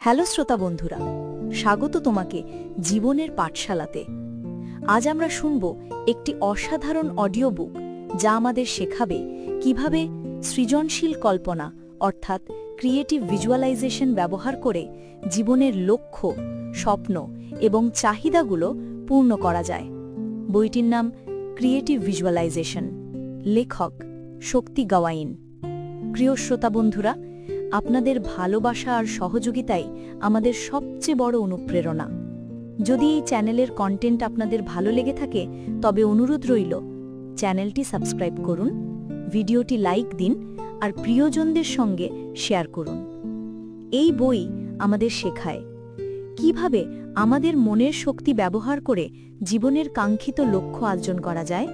Hello শ্রোতা বন্ধুরা, স্বাগত তোমাকে জীবনের পাঠশালাতে। আজ আমরা শুনব একটি অসাধারণ অডিও বুক যা আমাদের শেখাবে কিভাবে সৃজনশীল কল্পনা অর্থাৎ ক্রিয়েটিভ ভিজুয়ালাইজেশন ব্যবহার করে জীবনের লক্ষ্য, স্বপ্ন এবং চাহিদাগুলো পূর্ণ করা যায়। বইটির নাম ক্রিয়েটিভ ভিজুয়ালাইজেশন, লেখক শক্তি গাওয়াইন। প্রিয় শ্রোতা বন্ধুরা, আপনাদের ভালোবাসা আর সহযোগিতাই আমাদের সবচেয়ে বড় অনুপ্রেরণা। যদি এই চ্যানেলের কন্টেন্ট আপনাদের ভালো লেগে থাকে তবে অনুরোধ রইল, চ্যানেলটি সাবস্ক্রাইব করুন, ভিডিওটি লাইক দিন আর প্রিয়জনদের সঙ্গে শেয়ার করুন। এই বই আমাদের শেখায় কিভাবে আমাদের মনের শক্তি ব্যবহার করে জীবনের কাঙ্ক্ষিত লক্ষ্য অর্জন করা যায়,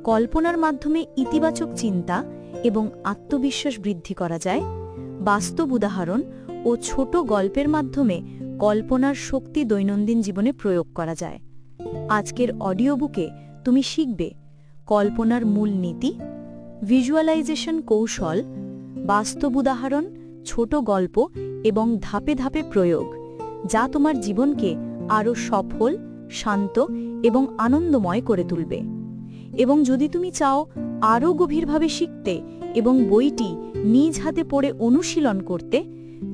কল্পনার মাধ্যমে ইতিবাচক চিন্তা এবং আত্মবিশ্বাস বৃদ্ধি করা যায়, বাস্তব উদাহরণ ও ছোট গল্পের মাধ্যমে কল্পনার শক্তি দৈনন্দিন জীবনে প্রয়োগ করা যায়। আজকের অডিও বুকে তুমি শিখবে কল্পনার মূল নীতি, ভিজুয়ালাইজেশন কৌশল, বাস্তব উদাহরণ, ছোট গল্প এবং ধাপে ধাপে প্রয়োগ, যা তোমার জীবনকে আরও সফল, শান্ত এবং আনন্দময় করে তুলবে। এবং যদি তুমি চাও আরও গভীরভাবে শিখতে এবং বইটি নিজ হাতে পড়ে অনুশীলন করতে,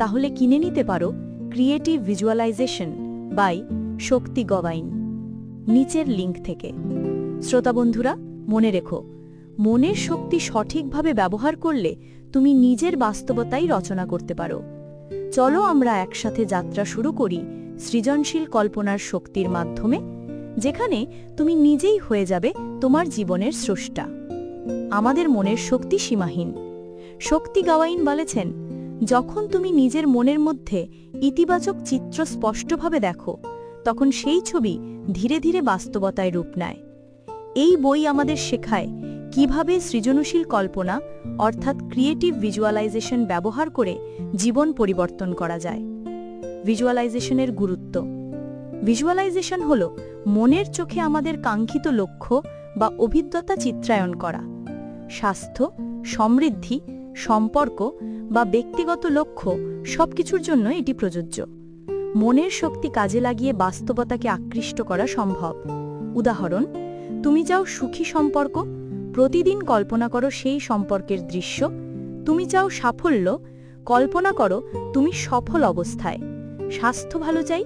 তাহলে কিনে নিতে পারো ক্রিয়েটিভ ভিজুয়ালাইজেশন বাই শক্তি গাওয়াইন নিচের লিঙ্ক থেকে। শ্রোতা বন্ধুরা, মনে রেখো, মনের শক্তি সঠিকভাবে ব্যবহার করলে তুমি নিজের বাস্তবতাই রচনা করতে পারো। চলো আমরা একসাথে যাত্রা শুরু করি সৃজনশীল কল্পনার শক্তির মাধ্যমে, যেখানে তুমি নিজেই হয়ে যাবে তোমার জীবনের স্রষ্টা। আমাদের মনের শক্তি সীমাহীন। শক্তি গাওয়াইন বলেছেন, যখন তুমি নিজের মনের মধ্যে ইতিবাচক চিত্র স্পষ্টভাবে দেখো, তখন সেই ছবি ধীরে ধীরে বাস্তবতায় রূপ নেয়। এই বই আমাদের শেখায় কিভাবে সৃজনশীল কল্পনা অর্থাৎ ক্রিয়েটিভ ভিজুয়ালাইজেশন ব্যবহার করে জীবন পরিবর্তন করা যায়। ভিজুয়ালাইজেশনের গুরুত্ব। ভিজুয়ালাইজেশন হল মনের চোখে আমাদের কাঙ্ক্ষিত লক্ষ্য বা অভিজ্ঞতা চিত্রায়ন করা। স্বাস্থ্য, সমৃদ্ধি, সম্পর্ক বা ব্যক্তিগত লক্ষ্য সবকিছুর জন্য এটি প্রযোজ্য। মনের শক্তি কাজে লাগিয়ে বাস্তবতাকে আকৃষ্ট করা সম্ভব। উদাহরণ, তুমি চাও সুখী সম্পর্ক, প্রতিদিন কল্পনা করো সেই সম্পর্কের দৃশ্য। তুমি চাও সাফল্য, কল্পনা করো তুমি সফল অবস্থায়। স্বাস্থ্য ভালো চাই,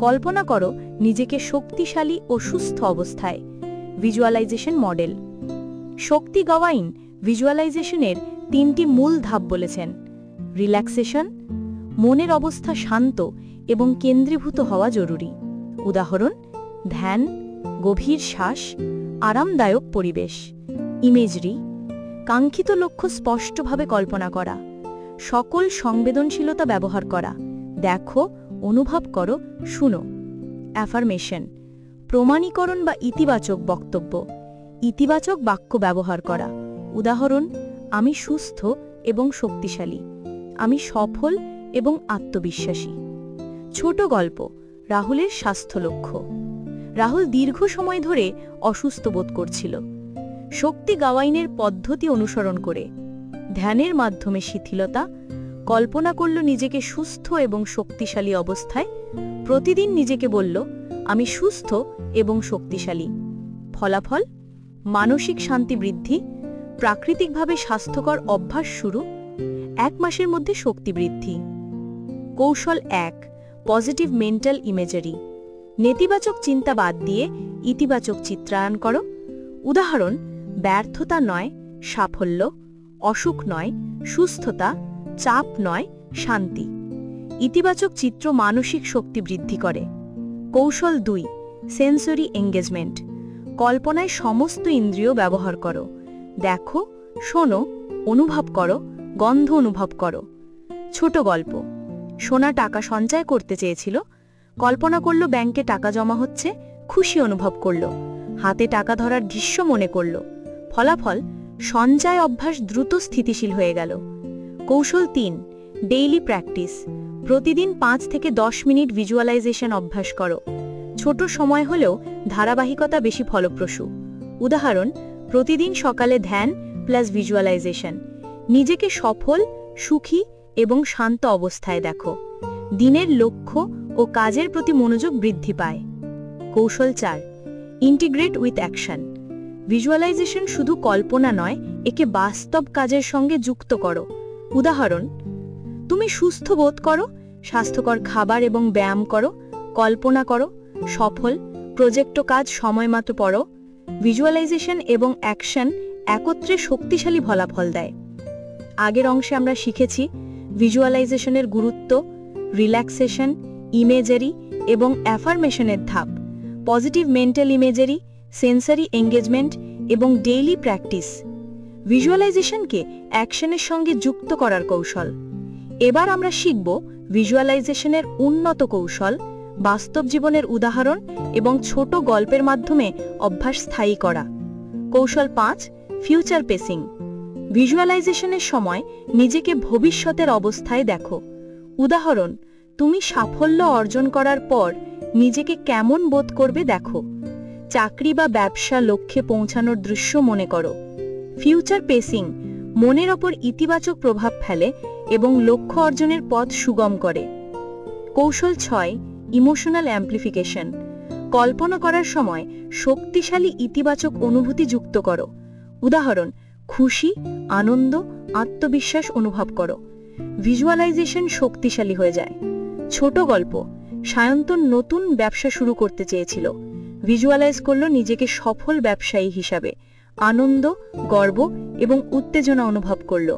কল্পনা করো নিজেকে শক্তিশালী ও সুস্থ অবস্থায়। Visualisation model. শক্তি গাওয়াইন ভিজুয়ালাইজেশনের 3টি মূল ধাপ বলেছেন। রিল্যাক্সেশন, মনের অবস্থা শান্ত এবং কেন্দ্রীভূত হওয়া জরুরি। উদাহরণ, ধ্যান, গভীর শ্বাস, আরামদায়ক পরিবেশ। ইমেজরি, কাঙ্ক্ষিত লক্ষ্য স্পষ্টভাবে কল্পনা করা, সকল সংবেদনশীলতা ব্যবহার করা, দেখো, অনুভব করো, শুনো। অ্যাফার্মেশন, প্রমাণীকরণ বা ইতিবাচক বক্তব্য, ইতিবাচক বাক্য ব্যবহার করা। উদাহরণ, আমি সুস্থ এবং শক্তিশালী, আমি সফল এবং আত্মবিশ্বাসী। ছোট গল্প। রাহুলের স্বাস্থ্য লক্ষ্য। রাহুল দীর্ঘ সময় ধরে অসুস্থ বোধ করছিল। শক্তি গাওয়াইনের পদ্ধতি অনুসরণ করে ধ্যানের মাধ্যমে শিথিলতা, কল্পনা করল নিজেকে সুস্থ এবং শক্তিশালী অবস্থায়। প্রতিদিন নিজেকে বলল, আমি সুস্থ এবং শক্তিশালী। ফলাফল, মানসিক শান্তি বৃদ্ধি, প্রাকৃতিকভাবে স্বাস্থ্যকর অভ্যাস শুরু, 1 মাসের মধ্যে শক্তি বৃদ্ধি। কৌশল 1, পজিটিভ মেন্টাল ইমেজারি। নেতিবাচক চিন্তা বাদ দিয়ে ইতিবাচক চিত্রায়ন করো। উদাহরণ, ব্যর্থতা নয় সাফল্য, অসুখ নয় সুস্থতা, চাপ নয় শান্তি। ইতিবাচক চিত্র মানসিক শক্তি বৃদ্ধি করে। কৌশল 2, সেন্সরি এঙ্গেজমেন্ট। কল্পনায় সমস্ত ইন্দ্রিয় ব্যবহার করো। দেখো, শোনো, অনুভব করো, গন্ধ অনুভব করো। ছোট গল্প। সোনা টাকা সঞ্চয় করতে চেয়েছিল, কল্পনা করল ব্যাংকে টাকা জমা হচ্ছে, খুশি অনুভব করল, হাতে টাকা ধরার দৃশ্য মনে করল। ফলাফল, সঞ্চয় অভ্যাস দ্রুত স্থিতিশীল হয়ে গেল। কৌশল 3, ডেইলি প্র্যাকটিস। প্রতিদিন 5 থেকে 10 মিনিট ভিজুয়ালাইজেশন অভ্যাস করো। ছোট সময় হলেও ধারাবাহিকতা বেশি ফলপ্রসূ। উদাহরণ, প্রতিদিন সকালে ধ্যান প্লাস ভিজুয়ালাইজেশন। নিজেকে সফল, সুখী এবং শান্ত অবস্থায় দেখো। দিনের লক্ষ্য ও কাজের প্রতি মনোযোগ বৃদ্ধি পায়। কৌশল 4, ইন্টিগ্রেট উইথ অ্যাকশন। ভিজুয়ালাইজেশন শুধু কল্পনা নয়, একে বাস্তব কাজের সঙ্গে যুক্ত করো। উদাহরণ, তুমি সুস্থ বোধ করো, স্বাস্থ্যকর খাবার এবং ব্যায়াম করো, কল্পনা করো, সফল প্রজেক্ট কাজ সময়মতো পড়ো। ভিজুয়ালাইজেশন এবং অ্যাকশন একত্রে শক্তিশালী ফলাফল দেয়। আগের অংশে আমরা শিখেছি ভিজুয়ালাইজেশনের গুরুত্ব, রিল্যাক্সেশন, ইমেজারি এবং অ্যাফার্মেশনের ধাপ, positive mental imagery, sensory engagement এবং ডেইলি প্র্যাকটিস। ভিজুয়ালাইজেশনকে অ্যাকশনের সঙ্গে যুক্ত করার কৌশল। এবার আমরা শিখব ভিজুয়ালাইজেশনের উন্নত কৌশল, বাস্তব জীবনের উদাহরণ এবং ছোট গল্পের মাধ্যমে অভ্যাস স্থায়ী করা। কৌশল 5, ফিউচার পেসিং। ভিজুয়ালাইজেশনের সময় নিজেকে ভবিষ্যতের অবস্থায় দেখো। উদাহরণ, তুমি সাফল্য অর্জন করার পর নিজেকে কেমন বোধ করবে দেখো। চাকরি বা ব্যবসা লক্ষ্যে পৌঁছানোর দৃশ্য মনে করো। ফিউচার পেসিং মনের ওপর ইতিবাচক প্রভাব ফেলে এবং লক্ষ্য অর্জনের পথ সুগম করে। কৌশল 6, ইমোশনাল অ্যাম্প্লিফিকেশন। কল্পনা করার সময় শক্তিশালী ইতিবাচক অনুভূতি যুক্ত করো। উদাহরণ, খুশি, আনন্দ, আত্মবিশ্বাস অনুভব করো। ভিজুয়ালাইজেশন শক্তিশালী হয়ে যায়। ছোট গল্প, সায়ন্তন নতুন ব্যবসা শুরু করতে চেয়েছিল। ভিজুয়ালাইজ করল নিজেকে সফল ব্যবসায়ী হিসাবে। আনন্দ, গর্ব এবং উত্তেজনা অনুভব করল।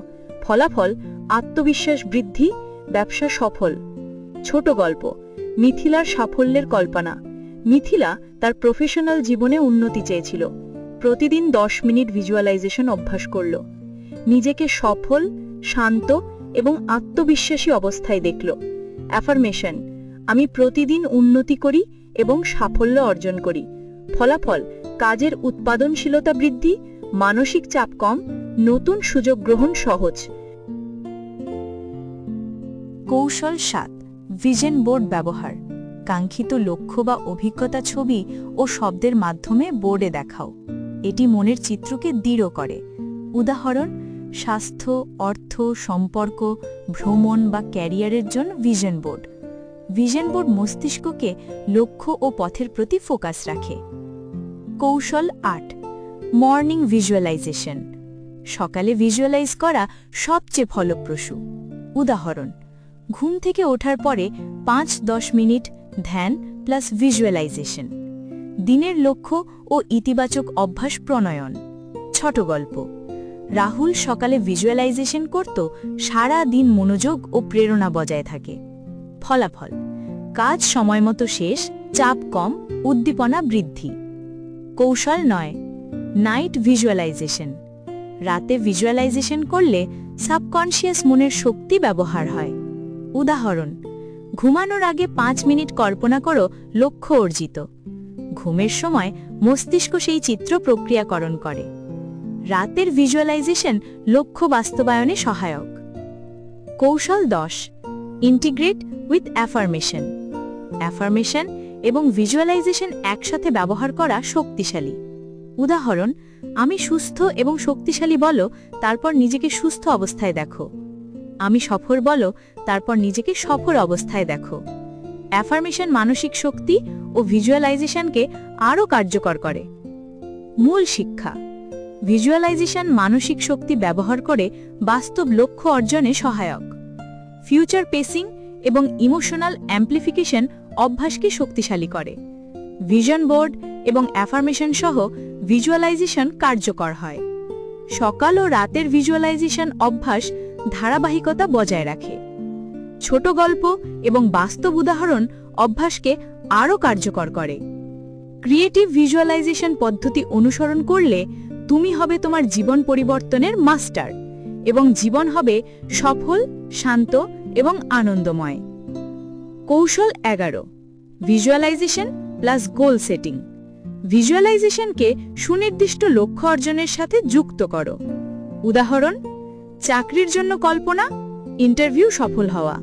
ফলাফল, আত্মবিশ্বাস বৃদ্ধি, ব্যবসা সফল। ছোট গল্প, মিথিলার সাফল্যের কল্পনা। মিথিলা তার প্রফেশনাল জীবনে উন্নতি চেয়েছিল। প্রতিদিন 10 মিনিট ভিজুয়ালাইজেশন অভ্যাস করল। নিজেকে সফল, শান্ত এবং আত্মবিশ্বাসী অবস্থায় দেখল। অ্যাফার্মেশন, আমি প্রতিদিন উন্নতি করি এবং সাফল্য অর্জন করি। ফলাফল, কাজের উৎপাদনশীলতা বৃদ্ধি, মানসিক চাপ কম, নতুন সুযোগ গ্রহণ সহজ। কৌশল 7, ভিশন বোর্ড ব্যবহার। কাঙ্ক্ষিত লক্ষ্য বা অভিজ্ঞতা ছবি ও শব্দের মাধ্যমে বোর্ডে দেখাও। এটি মনের চিত্রকে দৃঢ় করে। উদাহরণ, স্বাস্থ্য, অর্থ, সম্পর্ক, ভ্রমণ বা ক্যারিয়ারের জন্য ভিশন বোর্ড। ভিশন বোর্ড মস্তিষ্ককে লক্ষ্য ও পথের প্রতি ফোকাস রাখে। কৌশল 8, মর্নিং ভিজুয়ালাইজেশন। সকালে ভিজুয়ালাইজ করা সবচেয়ে ফলপ্রসূ। উদাহরণ, ঘুম থেকে ওঠার পরে 5-10 মিনিট ধ্যান প্লাস ভিজুয়ালাইজেশন। দিনের লক্ষ্য ও ইতিবাচক অভ্যাস প্রণয়ন। ছোট গল্প, রাহুল সকালে ভিজুয়ালাইজেশন করত, সারা দিন মনোযোগ ও প্রেরণা বজায় থাকে। ফলাফল, কাজ সময়মতো শেষ, চাপ কম, উদ্দীপনা বৃদ্ধি। কৌশল 9, নাইট ভিজুয়ালাইজেশন। রাতে ভিজুয়ালাইজেশন করলে সাবকনশিয়াস মনের শক্তি ব্যবহার হয়। উদাহরণ, ঘুমানোর আগে 5 মিনিট কল্পনা করো লক্ষ্য অর্জিত। ঘুমের সময় মস্তিষ্ক সেই চিত্র প্রক্রিয়াকরণ করে। রাতের ভিজুয়ালাইজেশন লক্ষ্য বাস্তবায়নে সহায়ক। কৌশল 10, ইন্টিগ্রেট উইথ অ্যাফার্মেশন। অ্যাফার্মেশন এবং ভিজুয়ালাইজেশন একসাথে ব্যবহার করা শক্তিশালী। উদাহরণ, আমি সুস্থ এবং শক্তিশালী বলো, তারপর নিজেকে সুস্থ অবস্থায় দেখো। আমি সফল বলো, তারপর নিজেকে সফল অবস্থায় দেখো। অ্যাফার্মেশন মানসিক শক্তি ও ভিজুয়ালাইজেশনকে আরও কার্যকর করে। মূল শিক্ষা, ভিজুয়ালাইজেশন মানসিক শক্তি ব্যবহার করে বাস্তব লক্ষ্য অর্জনে সহায়ক। ফিউচার পেসিং এবং ইমোশনাল অ্যাম্প্লিফিকেশন অভ্যাসকে শক্তিশালী করে। ভিশন বোর্ড এবং অ্যাফার্মেশন সহ ভিজুয়ালাইজেশন কার্যকর হয়। সকাল ও রাতের ভিজুয়ালাইজেশন অভ্যাস ধারাবাহিকতা বজায় রাখে। ছোট গল্প এবং বাস্তব উদাহরণ অভ্যাসকে আরও কার্যকর করে। ক্রিয়েটিভ ভিজুয়ালাইজেশন পদ্ধতি অনুসরণ করলে তুমি হবে তোমার জীবন পরিবর্তনের মাস্টার এবং জীবন হবে সফল, শান্ত এবং আনন্দময়। কৌশল 11, ভিজুয়ালাইজেশন প্লাস গোল সেটিং। ভিজুয়ালাইজেশনকে সুনির্দিষ্ট লক্ষ্য অর্জনের সাথে যুক্ত করো। উদাহরণ, চাকরির জন্য কল্পনা, ইন্টারভিউ সফল হওয়া।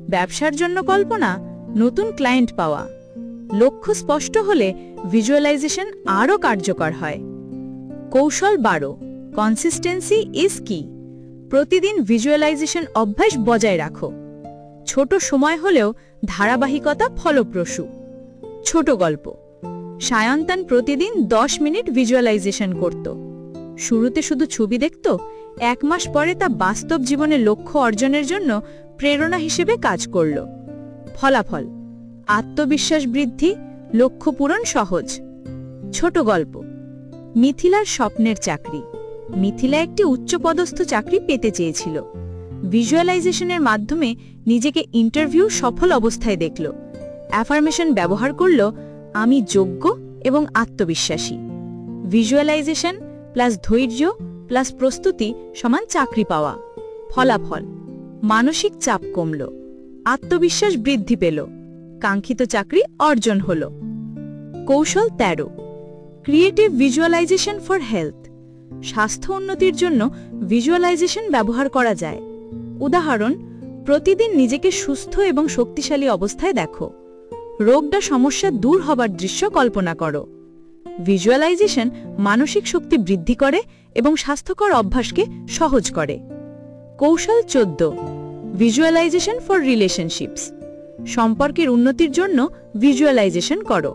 ব্যবসার জন্য কল্পনা, নতুন ক্লায়েন্ট পাওয়া। লক্ষ্য স্পষ্ট হলে ভিজুয়ালাইজেশন আরও কার্যকর হয়। কৌশল 12, কনসিস্টেন্সি ইজ কি। প্রতিদিন ভিজুয়ালাইজেশন অভ্যাস বজায় রাখো। ছোট সময় হলেও ধারাবাহিকতা ফলপ্রসূ। ছোট গল্প। সায়ন্তান প্রতিদিন 10 মিনিট ভিজুয়ালাইজেশন করত। শুরুতে শুধু ছবি দেখত, 1 মাস পরে তা বাস্তব জীবনে লক্ষ্য অর্জনের জন্য প্রেরণা হিসেবে কাজ করল। ফলাফল: আত্মবিশ্বাস বৃদ্ধি, লক্ষ্য পূরণ সহজ। ছোট গল্প। মিথিলার স্বপ্নের চাকরি। মিথিলা একটি উচ্চপদস্থ চাকরি পেতে চেয়েছিল। ভিজুয়ালাইজেশনের মাধ্যমে নিজেকে ইন্টারভিউ সফল অবস্থায় দেখল। অ্যাফার্মেশন ব্যবহার করল, আমি যোগ্য এবং আত্মবিশ্বাসী। ভিজুয়ালাইজেশন প্লাস ধৈর্য প্লাস প্রস্তুতি সমান চাকরি পাওয়া। ফলাফল: মানসিক চাপ কমল, আত্মবিশ্বাস বৃদ্ধি পেল, কাঙ্ক্ষিত চাকরি অর্জন হল। কৌশল 13। Creative visualisation for health. স্বাস্থ্য উন্নতির জন্য ভিজুয়ালাইজেশন ব্যবহার করা যায়। উদাহরণ: প্রতিদিন নিজেকে সুস্থ এবং শক্তিশালী অবস্থায় দেখো। রোগটা সমস্যা দূর হবার দৃশ্য কল্পনা করো। ভিজুয়ালাইজেশন মানসিক শক্তি বৃদ্ধি করে এবং স্বাস্থ্যকর অভ্যাসকে সহজ করে। কৌশল 14। Visualisation for relationships. সম্পর্কের উন্নতির জন্য ভিজুয়ালাইজেশন করো।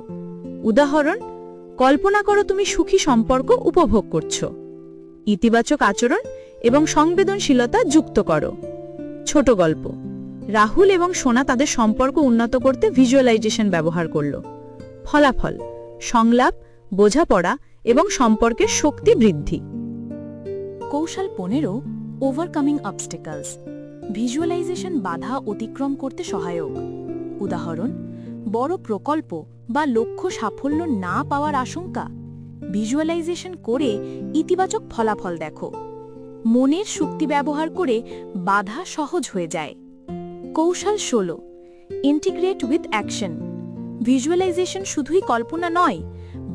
উদাহরণ: কল্পনা করো তুমি সুখী সম্পর্ক উপভোগ করছো। ইতিবাচক আচরণ এবং সংবেদনশীলতা যুক্ত করো। ছোট গল্প। রাহুল এবং সোনা তাদের সম্পর্ক উন্নত করতে ভিজুয়ালাইজেশন ব্যবহার করল। ফলাফল: সংলাপ, বোঝাপড়া এবং সম্পর্কের শক্তি বৃদ্ধি। কৌশল 15। Overcoming obstacles. ভিজুয়ালাইজেশন বাধা অতিক্রম করতে সহায়ক। উদাহরণ: বড় প্রকল্প বা লক্ষ্য সাফল্য না পাওয়ার আশঙ্কা। ভিজুয়ালাইজেশন করে ইতিবাচক ফলাফল দেখো। মনের শক্তি ব্যবহার করে বাধা সহজ হয়ে যায়। কৌশল 16। Integrate with action. ভিজুয়ালাইজেশন শুধুই কল্পনা নয়,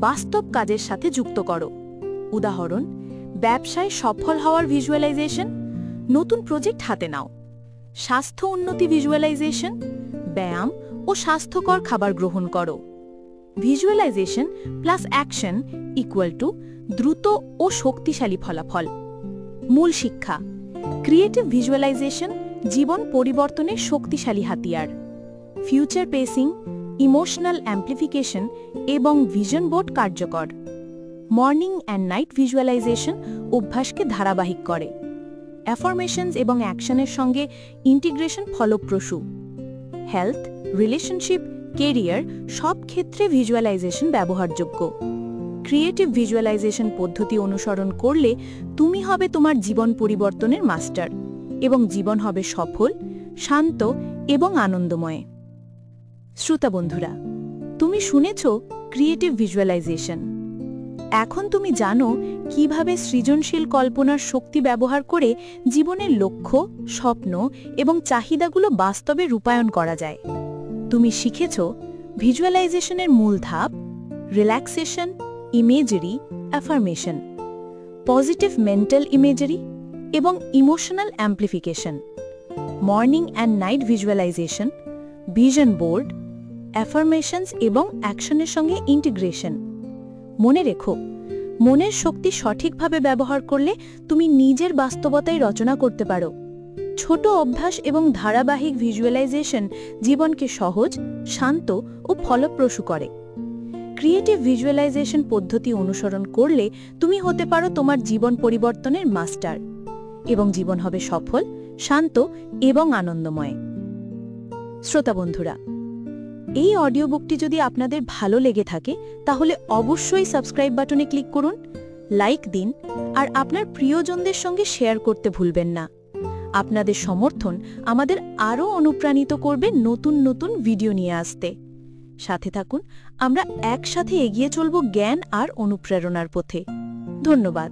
বাস্তব কাজের সাথে যুক্ত করো। উদাহরণ: ব্যবসায় সফল হওয়ার ভিজুয়ালাইজেশন, নতুন প্রজেক্ট হাতে নাও। স্বাস্থ্য উন্নতি ভিজুয়ালাইজেশন, ব্যায়াম ও স্বাস্থ্যকর খাবার গ্রহণ করো। Visualisation plus action equal to দ্রুত ও শক্তিশালী ফলাফল। মূল শিক্ষা: ক্রিয়েটিভ ভিজুয়ালাইজেশন জীবন পরিবর্তনের শক্তিশালী হাতিয়ার। ফিউচার পেসিং, ইমোশনাল অ্যাম্প্লিফিকেশন এবং ভিশন বোর্ড কার্যকর। মর্নিং অ্যান্ড নাইট ভিজুয়ালাইজেশন অভ্যাসকে ধারাবাহিক করে। অ্যাফার্মেশনস এবং অ্যাকশনের সঙ্গে ইন্টিগ্রেশন ফলপ্রসূ। হেলথ, রিলেশনশিপ, কেরিয়ার সব ক্ষেত্রে ভিজুয়ালাইজেশন ব্যবহারযোগ্য। ক্রিয়েটিভ ভিজুয়ালাইজেশন পদ্ধতি অনুসরণ করলে তুমি হবে তোমার জীবন পরিবর্তনের মাস্টার এবং জীবন হবে সফল, শান্ত এবং আনন্দময়। শ্রোতা বন্ধুরা, তুমি শুনেছ ক্রিয়েটিভ ভিজুয়ালাইজেশন। এখন তুমি জানো কিভাবে সৃজনশীল কল্পনার শক্তি ব্যবহার করে জীবনের লক্ষ্য, স্বপ্ন এবং চাহিদাগুলো বাস্তবে রূপায়ণ করা যায়। তুমি শিখেছ ভিজুয়ালাইজেশনের মূল ধাপ: relaxation, imagery, affirmation, positive mental imagery এবং emotional amplification, morning and night visualisation, vision board, affirmations এবং অ্যাকশনের সঙ্গে ইন্টিগ্রেশন। মনে রেখো, মনের শক্তি সঠিকভাবে ব্যবহার করলে তুমি নিজের বাস্তবতায় রচনা করতে পারো। ছোট অভ্যাস এবং ধারাবাহিক ভিজুয়ালাইজেশন জীবনকে সহজ, শান্ত ও ফলপ্রসূ করে। ক্রিয়েটিভ ভিজুয়ালাইজেশন পদ্ধতি অনুসরণ করলে তুমি হতে পারো তোমার জীবন পরিবর্তনের মাস্টার এবং জীবন হবে সফল, শান্ত এবং আনন্দময়। শ্রোতা বন্ধুরা, এই অডিও বুকটি যদি আপনাদের ভালো লেগে থাকে তাহলে অবশ্যই সাবস্ক্রাইব বাটনে ক্লিক করুন, লাইক দিন আর আপনার প্রিয়জনদের সঙ্গে শেয়ার করতে ভুলবেন না। আপনাদের সমর্থন আমাদের আরও অনুপ্রাণিত করবে নতুন নতুন ভিডিও নিয়ে আসতে। সাথে থাকুন, আমরা একসাথে এগিয়ে চলব জ্ঞান আর অনুপ্রেরণার পথে। ধন্যবাদ।